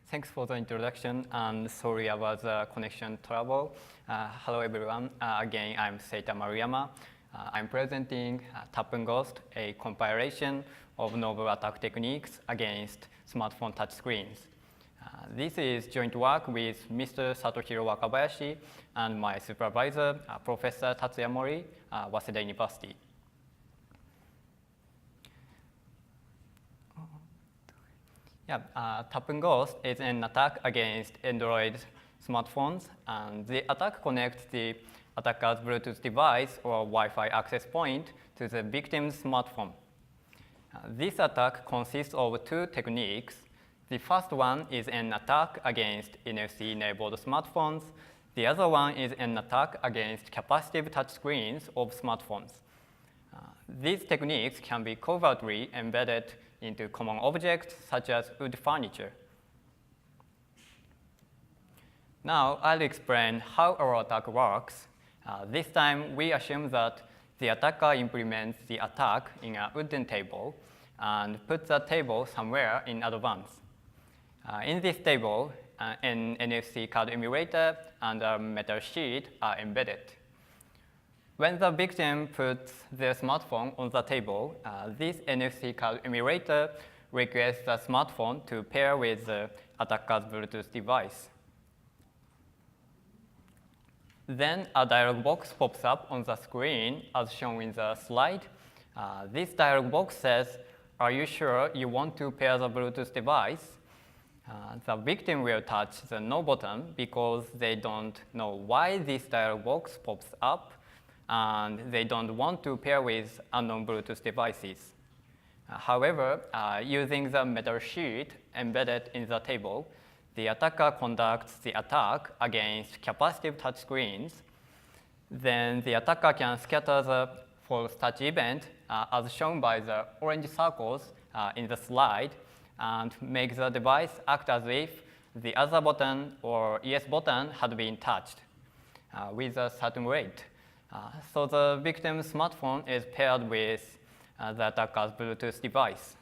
Thanks for the introduction, and sorry about the connection trouble. Hello, everyone. Again, I'm Seita Maruyam. I'm presenting Tap and Ghost, a compilation of novel attack techniques against smartphone touchscreens. This is joint work with Mr. Satohiro Wakabayashi and my supervisor, Professor Tatsuya Mori, Waseda University. Tap and Ghost is an attack against Android smartphones, and the attack connects the attacker's Bluetooth device or Wi-Fi access point to the victim's smartphone. This attack consists of two techniques. The first one is an attack against NFC-enabled smartphones. The other one is an attack against capacitive touchscreens of smartphones. These techniques can be covertly embedded into common objects such as wood furniture. Now I'll explain how our attack works. This time we assume that the attacker implements the attack in a wooden table and puts that table somewhere in advance. In this table, an NFC card emulator and a metal sheet are embedded. When the victim puts their smartphone on the table, this NFC card emulator requests the smartphone to pair with the attacker's Bluetooth device. Then a dialog box pops up on the screen as shown in the slide. This dialog box says, "Are you sure you want to pair the Bluetooth device?" The victim will touch the no button because they don't know why this dialog box pops up, and they don't want to pair with unknown Bluetooth devices. However, using the metal sheet embedded in the table, the attacker conducts the attack against capacitive touchscreens. Then the attacker can scatter the false touch event, as shown by the orange circles in the slide, and make the device act as if the other button or yes button had been touched with a certain rate. So the victim's smartphone is paired with the attacker's Bluetooth device.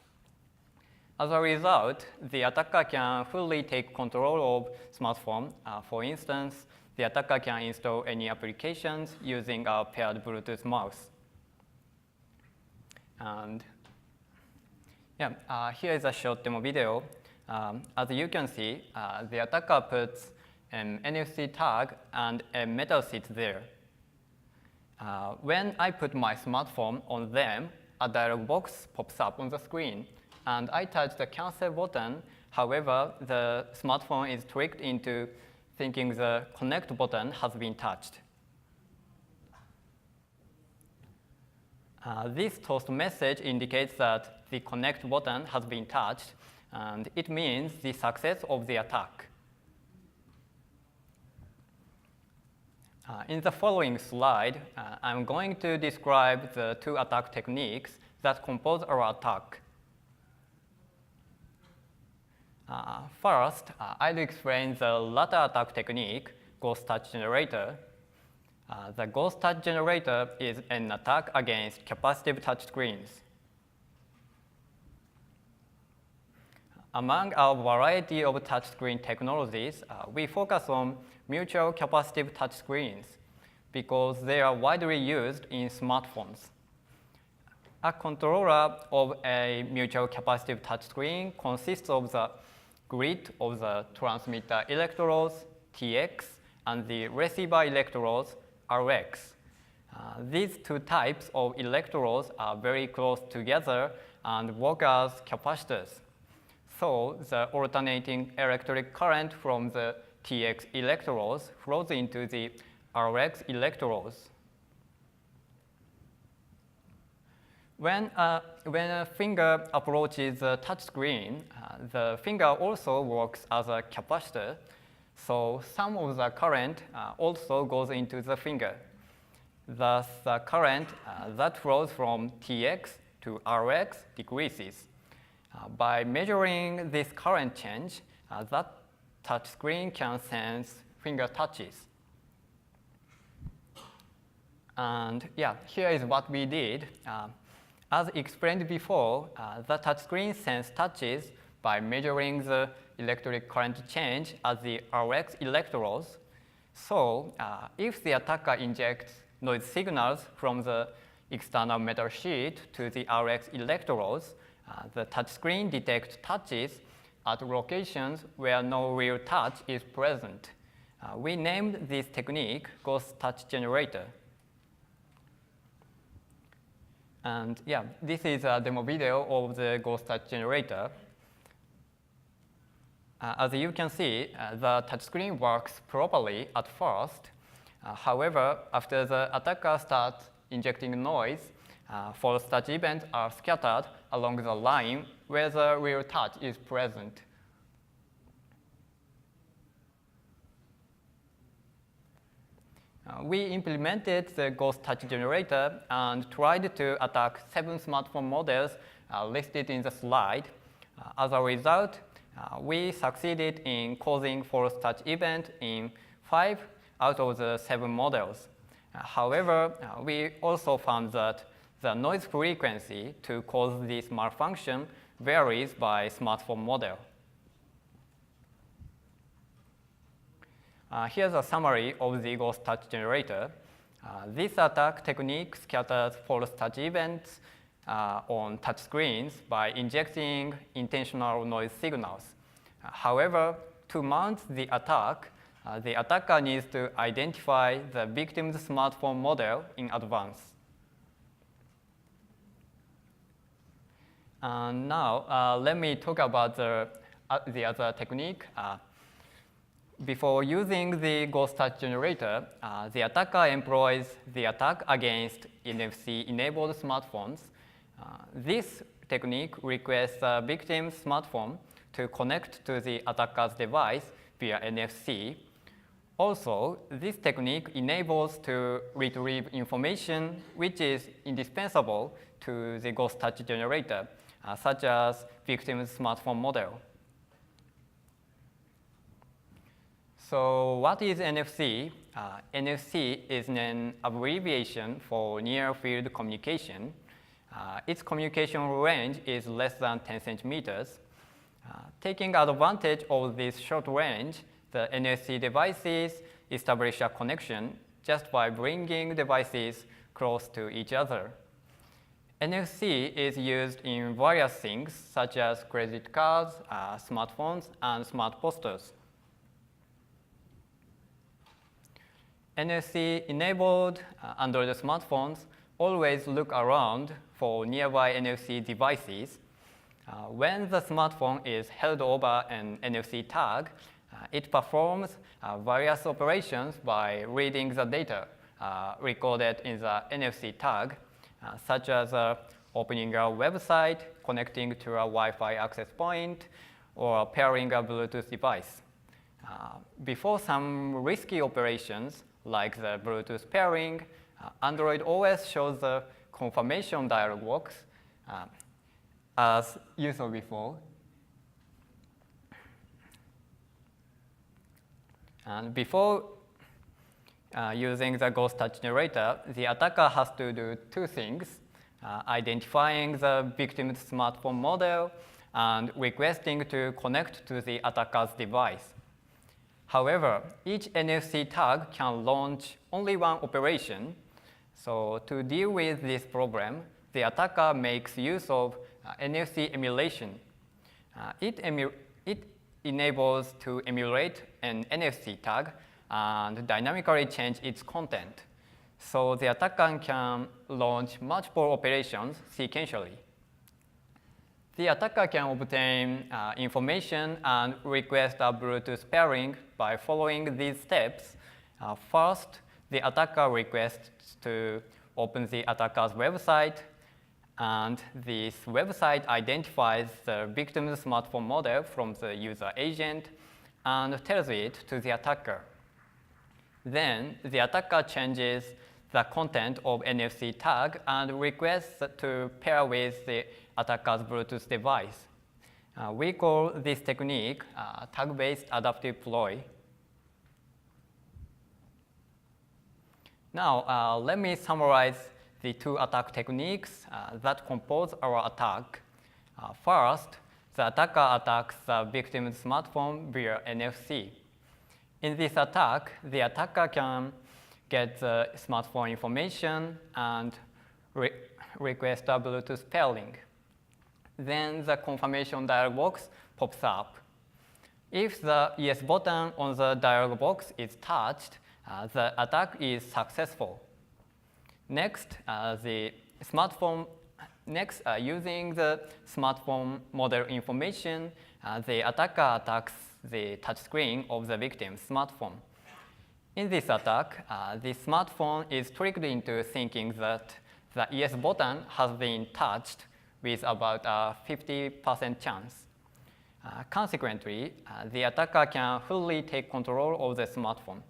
As a result, the attacker can fully take control of smartphone. For instance, the attacker can install any applications using a paired Bluetooth mouse. And here is a short demo video. As you can see, the attacker puts an NFC tag and a metal sheet there. When I put my smartphone on them, a dialog box pops up on the screen, and I touch the cancel button. However, the smartphone is tricked into thinking the connect button has been touched. This toast message indicates that the connect button has been touched, and it means the success of the attack. In the following slide, I'm going to describe the two attack techniques that compose our attack. First, I'll explain the latter attack technique, Ghost Touch Generator. The Ghost Touch Generator is an attack against capacitive touchscreens. Among our variety of touchscreen technologies, we focus on mutual capacitive touchscreens because they are widely used in smartphones. A controller of a mutual capacitive touchscreen consists of the grid of the transmitter electrodes, TX, and the receiver electrodes, RX. These two types of electrodes are very close together and work as capacitors. So the alternating electric current from the TX electrodes flows into the RX electrodes. When a finger approaches the touchscreen, the finger also works as a capacitor, so some of the current also goes into the finger. Thus, the current that flows from TX to RX decreases. By measuring this current change, that touchscreen can sense finger touches. And here is what we did. As explained before, the touchscreen senses touches by measuring the electric current change at the RX electrodes. So if the attacker injects noise signals from the external metal sheet to the RX electrodes, the touchscreen detects touches at locations where no real touch is present. We named this technique Ghost Touch Generator. And yeah, this is a demo video of the Ghost Touch Generator. As you can see, the touchscreen works properly at first. However, after the attacker starts injecting noise, false touch events are scattered along the line where the real touch is present. We implemented the Ghost Touch Generator and tried to attack 7 smartphone models listed in the slide. As a result, we succeeded in causing false touch event in 5 out of the 7 models. However, we also found that the noise frequency to cause this malfunction varies by smartphone model. Here's a summary of the Ghost Touch Generator. This attack technique scatters false touch events on touch screens by injecting intentional noise signals. However, to mount the attacker needs to identify the victim's smartphone model in advance. And now, let me talk about the other technique. Before using the Ghost Touch Generator, the attacker employs the attack against NFC-enabled smartphones. This technique requests the victim's smartphone to connect to the attacker's device via NFC. Also, this technique enables to retrieve information which is indispensable to the Ghost Touch Generator, such as victim's smartphone model. So what is NFC? NFC is an abbreviation for near-field communication. Its communication range is less than 10 centimeters. Taking advantage of this short range, the NFC devices establish a connection just by bringing devices close to each other. NFC is used in various things, such as credit cards, smartphones, and smart posters. NFC-enabled Android smartphones always look around for nearby NFC devices. When the smartphone is held over an NFC tag, it performs various operations by reading the data recorded in the NFC tag, such as opening a website, connecting to a Wi-Fi access point, or pairing a Bluetooth device. Before some risky operations, like the Bluetooth pairing, Android OS shows the confirmation dialog box, as you saw before. And before using the Ghost Touch Generator, the attacker has to do 2 things, identifying the victim's smartphone model and requesting to connect to the attacker's device. However, each NFC tag can launch only one operation. So to deal with this problem, the attacker makes use of NFC emulation. It enables to emulate an NFC tag and dynamically change its content. So the attacker can launch multiple operations sequentially. The attacker can obtain information and request a Bluetooth pairing by following these steps. First, the attacker requests to open the attacker's website, and this website identifies the victim's smartphone model from the user agent and tells it to the attacker. Then the attacker changes the content of NFC tag and requests to pair with the attacker's Bluetooth device. We call this technique tag-based adaptive ploy. Now, let me summarize the 2 attack techniques that compose our attack. First, the attacker attacks the victim's smartphone via NFC. In this attack, the attacker can get the smartphone information and request a Bluetooth pairing. Then the confirmation dialog box pops up. If the yes button on the dialog box is touched, the attack is successful. Next, using the smartphone model information, the attacker attacks the touchscreen of the victim's smartphone. In this attack, the smartphone is tricked into thinking that the yes button has been touched with about a 50% chance. Consequently, the attacker can fully take control of the smartphone.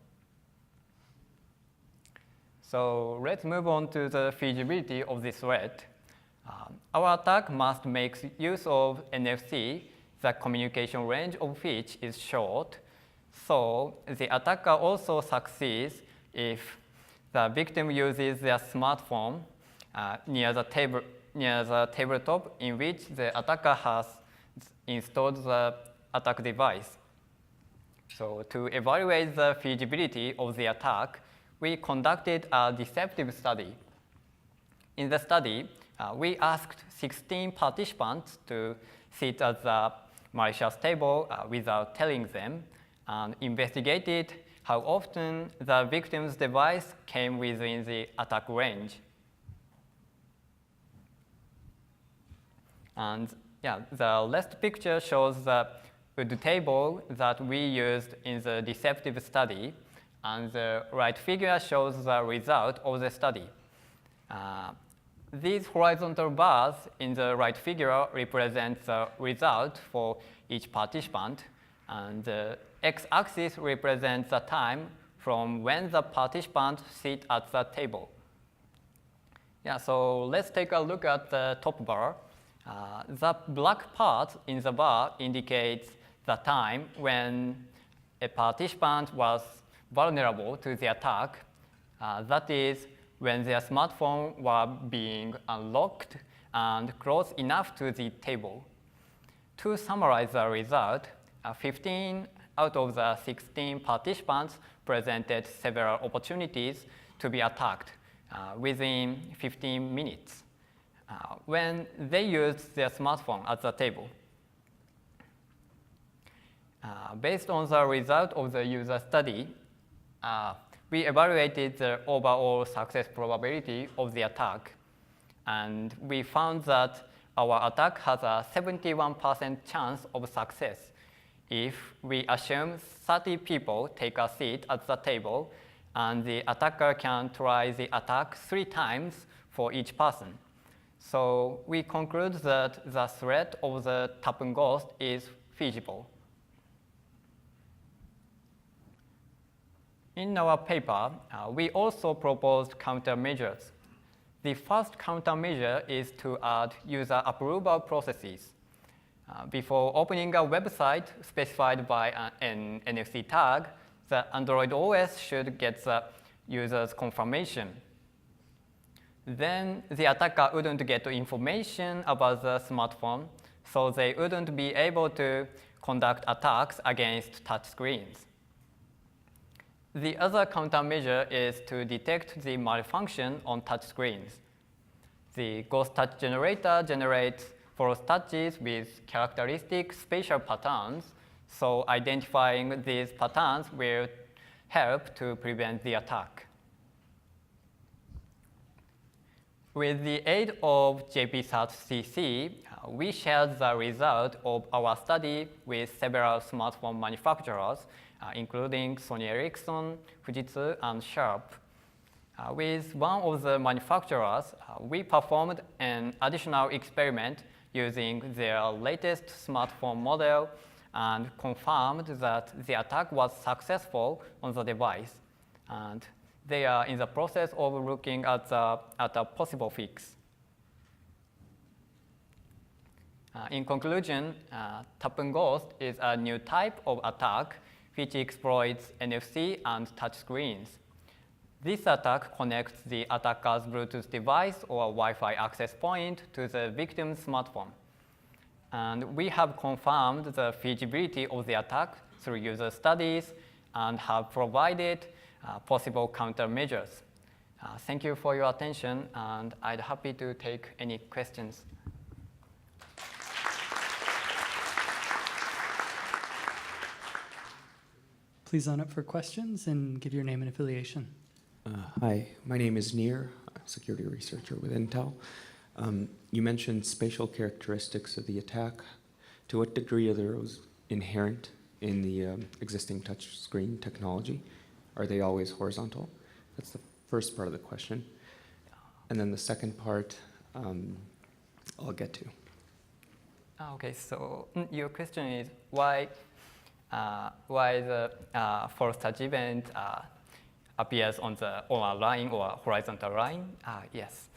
So let's move on to the feasibility of this threat. Our attack must make use of NFC, the communication range of which is short. So the attacker also succeeds if the victim uses their smartphone near the tabletop in which the attacker has installed the attack device. So to evaluate the feasibility of the attack, we conducted a deceptive study. In the study, we asked 16 participants to sit at the malicious table without telling them, and investigated how often the victim's device came within the attack range. And the last picture shows the wood table that we used in the deceptive study, and the right figure shows the result of the study. These horizontal bars in the right figure represent the result for each participant, and the x-axis represents the time from when the participants sit at the table. So let's take a look at the top bar. The black part in the bar indicates the time when a participant was vulnerable to the attack. That is, when their smartphone was being unlocked and close enough to the table. To summarize the result, 15 out of the 16 participants presented several opportunities to be attacked within 15 minutes when they used their smartphone at the table. Based on the result of the user study, we evaluated the overall success probability of the attack, and we found that our attack has a 71% chance of success if we assume 30 people take a seat at the table, and the attacker can try the attack 3 times for each person. So we conclude that the threat of the tap and ghost is feasible. In our paper, we also proposed countermeasures. The first countermeasure is to add user approval processes. Before opening a website specified by an NFC tag, the Android OS should get the user's confirmation. Then the attacker wouldn't get information about the smartphone, so they wouldn't be able to conduct attacks against touchscreens. The other countermeasure is to detect the malfunction on touchscreens. The ghost touch generator generates false touches with characteristic spatial patterns, so identifying these patterns will help to prevent the attack. With the aid of JP-Search-CC, we shared the result of our study with several smartphone manufacturers, including Sony Ericsson, Fujitsu, and Sharp. With one of the manufacturers, we performed an additional experiment using their latest smartphone model and confirmed that the attack was successful on the device. And they are in the process of looking at a possible fix. In conclusion, tap and ghost is a new type of attack which exploits NFC and touchscreens. This attack connects the attacker's Bluetooth device or Wi-Fi access point to the victim's smartphone. And we have confirmed the feasibility of the attack through user studies and have provided possible countermeasures. Thank you for your attention, and I'd be happy to take any questions. Please line up for questions and give your name and affiliation. Hi, my name is Nir, I'm a security researcher with Intel. You mentioned spatial characteristics of the attack. To what degree are those inherent in the existing touchscreen technology? Are they always horizontal? That's the first part of the question. And then the second part, I'll get to. Okay, so your question is why the false touch event appears on a line or a horizontal line? Yes.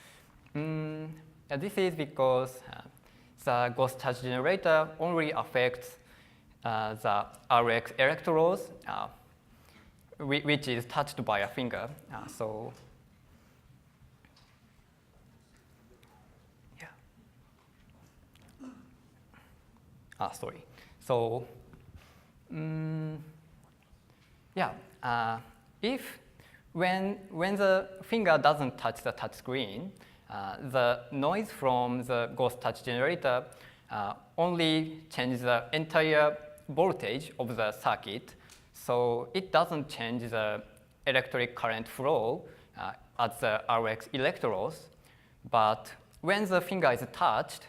This is because the ghost touch generator only affects the RX electrodes, which is touched by a finger. So, yeah. Sorry. So, if when the finger doesn't touch the touch screen, the noise from the ghost touch generator only changes the entire voltage of the circuit, so it doesn't change the electric current flow at the RX electrodes. But when the finger is touched,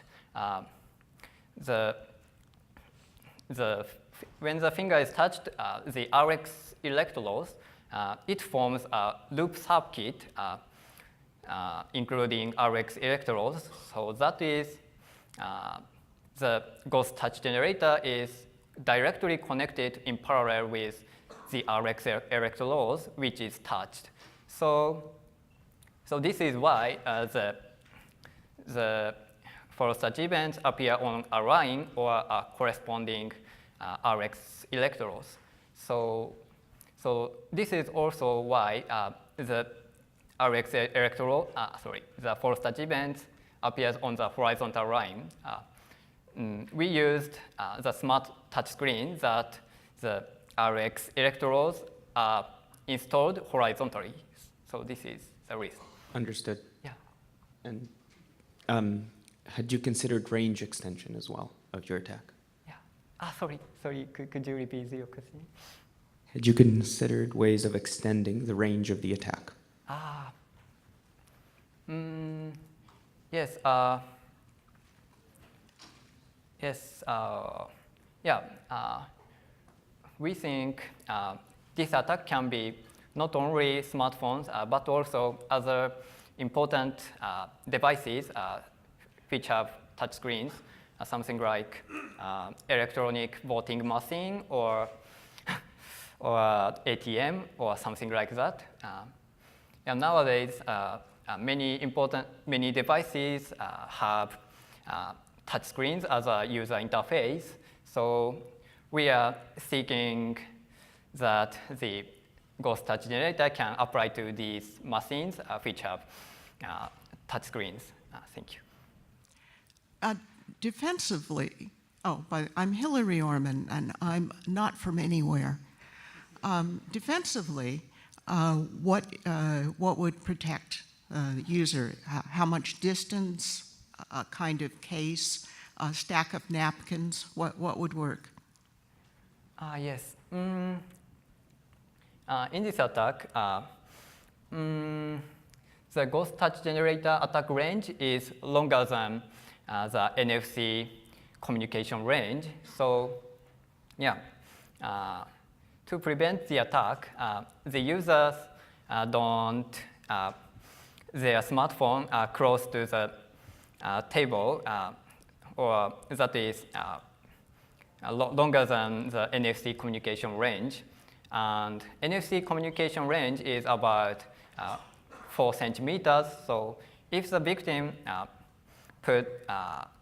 when the finger is touched, the RX electrodes, it forms a loop circuit including RX electrodes. So that is, the ghost touch generator is directly connected in parallel with the RX electrodes, which is touched. So this is why the false touch events appear on a line or a corresponding RX electrodes. So this is also why the RX electrode, the false touch event appears on the horizontal line. We used the smart touch screen that the RX electrodes are installed horizontally. So this is the reason. Understood. Yeah. And had you considered range extension as well of your attack? Yeah. Sorry. Could you repeat your question? Had you considered ways of extending the range of the attack? Yes. We think this attack can be not only smartphones, but also other important devices which have touch screens, something like electronic voting machine or ATM or something like that. And nowadays, many devices have touch screens as a user interface. So we are seeking that the ghost touch generator can apply to these machines which have touch screens. Thank you. Defensively, I'm Hillary Orman, and I'm not from anywhere. Defensively, what would protect the user? How much distance, a kind of case, a stack of napkins? What would work? Yes. In this attack, the ghost touch generator attack range is longer than the NFC communication range. So, to prevent the attack, the users don't their smartphone close to the table, or that is longer than the NFC communication range. And NFC communication range is about 4 centimeters. So if the victim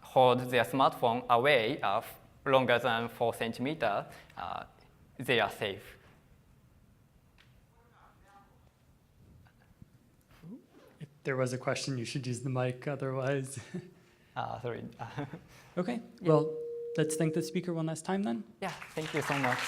hold their smartphone away longer than 4 centimeters, they are safe. If there was a question, you should use the mic, otherwise. Sorry. Okay, well, let's thank the speaker one last time then. Yeah, thank you so much.